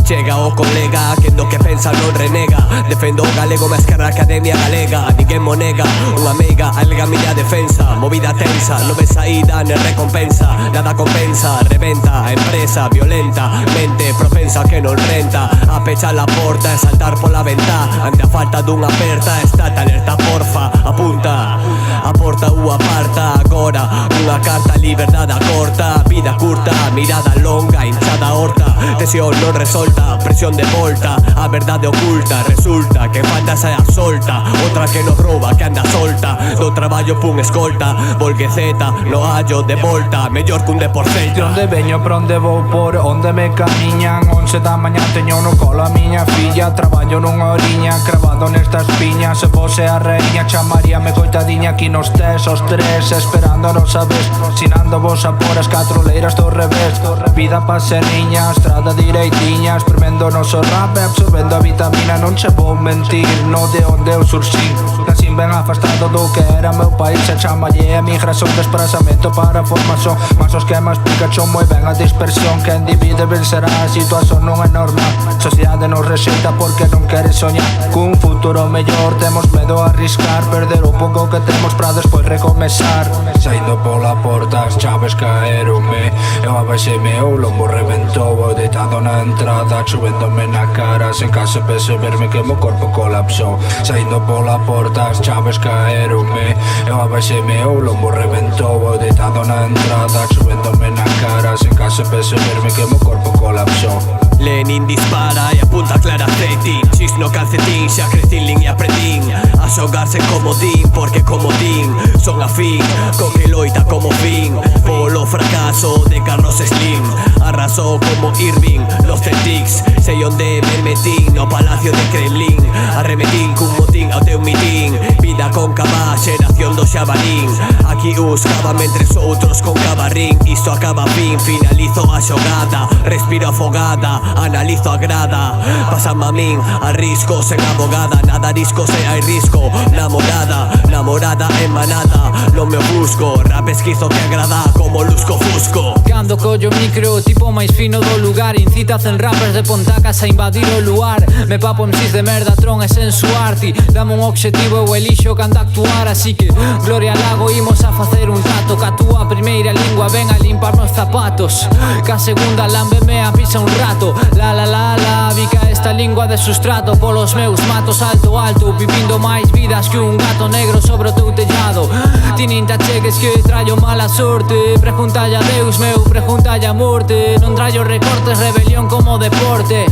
Chega o colega que do que pensa non renega. Defendo o galego máis que a Academia Galega. Ninguén mo nega, unha meiga alga a miña defensa. Movida tensa, non ven saída nen recompensa. Nada compensa, reventa a empresa violenta. Mente propensa que non renta. A pechar la porta e saltar pola ventá. Ante a falta dunha aperta, estate alerta porfa. Apunta, aporta ou aparta. Agora, unha carta, liberdade corta. Vida curta, mirada longa, hinchada horta. Tensión non resolta, presión de volta, a verdade oculta. Resulta que falta saia solta. Outra que nos rouba, que anda solta. Do traballo pun escolta, volgueceta, no hallo de volta. Mellor cun de por celta. De onde veño, por onde vou, por onde me camiñan. 11 da mañá teño no colo a miña filla. Traballo nunha oriña, cravado nestas piñas. Se fose a reiña, chamaríame coitadiña. Aquí nos tes, os tres, esperándonos a vez. Sinando vos a por as catro leiras do revés. Vida pa ser niña, estrada direitiña. Espremendo o noso rap e absorbendo a vitamina. Non che vou mentir, no de onde eu surxín. Nasín ben afastado do que era meu país. Se chamalle emigración, desplazamento para a formación. Mas os que máis explicación moi ben a dispersión. Quen divide vencerá, a situación non é normal. Sociedade nos rexeita porque non quere soñar cun futuro mellor. Temos medo a arriscar, perder o pouco que temos pra despois recomezar. Saindo pola porta, as chaves caeronme. Eu abaixeme, o lombo reventou. Eu deitado na entrada, chovendome na cara. Sen case pese verme que meu corpo colapsou. Saindo pola porta, as chaves caeronme. Eu abaixeme, o lombo reventou. Eu deitado na entrada, chovendome na cara. Sen case pese verme que meu corpo colapsou. Lenin dispara e apunta clara aceitín. Xis no calcetín, xa crecín e aprendín a xogarse comodín, porque comodín son afín co que loita como fin. Polo fracaso de Carlos Slim, arrasou como Irving los Celtics. Sei onde me metín, no palacio de Kremlin. Arremetín cun motín ao teu mitín. Vida con cabá, xeración do xabarín. Aquí uns cava mentres outros con cabarrín. Isto acaba fin, finalizo a xogada. Respiro afogada, analizo a grada. Pasame a min, a risco sen abogada. Nada risco se hai risco. Namorada, namorada en manada. Non me busco, rap esquizo que agrada como lusco fusco. Cando collo micro, tipo máis fino do lugar. Incita en rappers de Pontacas a invadir o lugar. Me papo MCs de merda, tron e sensuarti. Dame un obxectivo, eu elixo cando actuar. Así que, gloria al lago, imos a facer un rato. Ca túa primeira lingua ven a limpar meus zapatos. Ca segunda lámbeme a pisa un rato. La la la la, vica esta lingua de sustrato. Polos meus matos alto alto, vivindo máis vidas que un gato negro sobre o teu tellado. Ti nin te achegues que traio mala sorte. Preguntalle a Deus meu, preguntalle a morte. Non traio recortes, rebelión como deporte.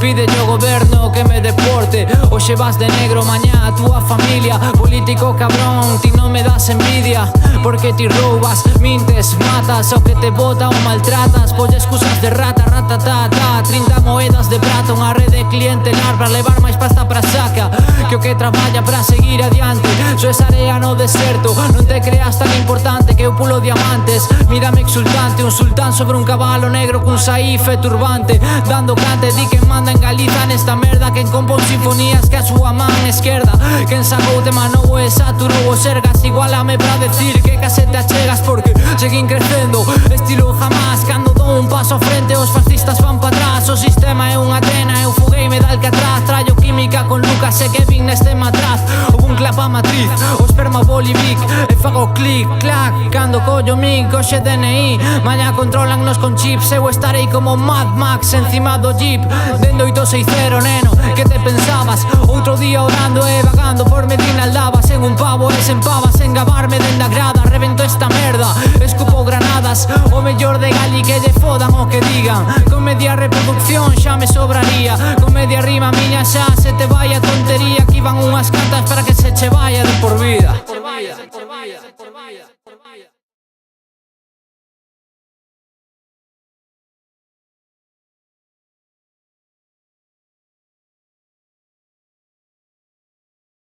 Pide o goberno que me deporte. Hoxe vas de negro, mañá a túa familia. Político cabrón, ti non me das envidia. Porque ti roubas, mintes, matas. O que te bota ou maltratas. Polle excusas de rata, ratatata. 30 moedas de prata, unha rede clientelar para levar máis pasta pra saca. Que o que traballa para seguir adiante. So esa area no deserto, non te creas tan importante que eu pulo diamantes. Mírame exultante, un sultán sobre un cabalo negro cun saíf e turbante. Dando cante, di que manda en Galiza nesta merda. Quen compón sinfonías que a súa man esquerda. Quen sacou te manou e saturou o sergas. Igualame pra decir que case te achegas porque seguín crecendo. Estilo jamás, cando dou un paso a frente os fascistas van pa atrás. O sistema é unha trena, eu fogueime de Alcatraz. Traio química con Lucas e Kevin neste matraz. Houve un clap a matriz, o esperma bolivic. E fago clic, clac, cando collo mic. Hoxe DNI, mañá controlannos con chips. Eu estarei como Mad Max encima do jeep. Dendo 860, neno, que te pensabas? Outro día orando e vagando por Medina Aldaba. Sen un pavo e sen pavas, sen gabarme dende a grada. Revento esta merda, escupo granadas. O mellor de Gali que lle fodan o que digan. Con media reproducción xa me sobraría. Con media rima miña xa se te vai a tontería. Aquí van unhas cantas para que se che vaya de por vida.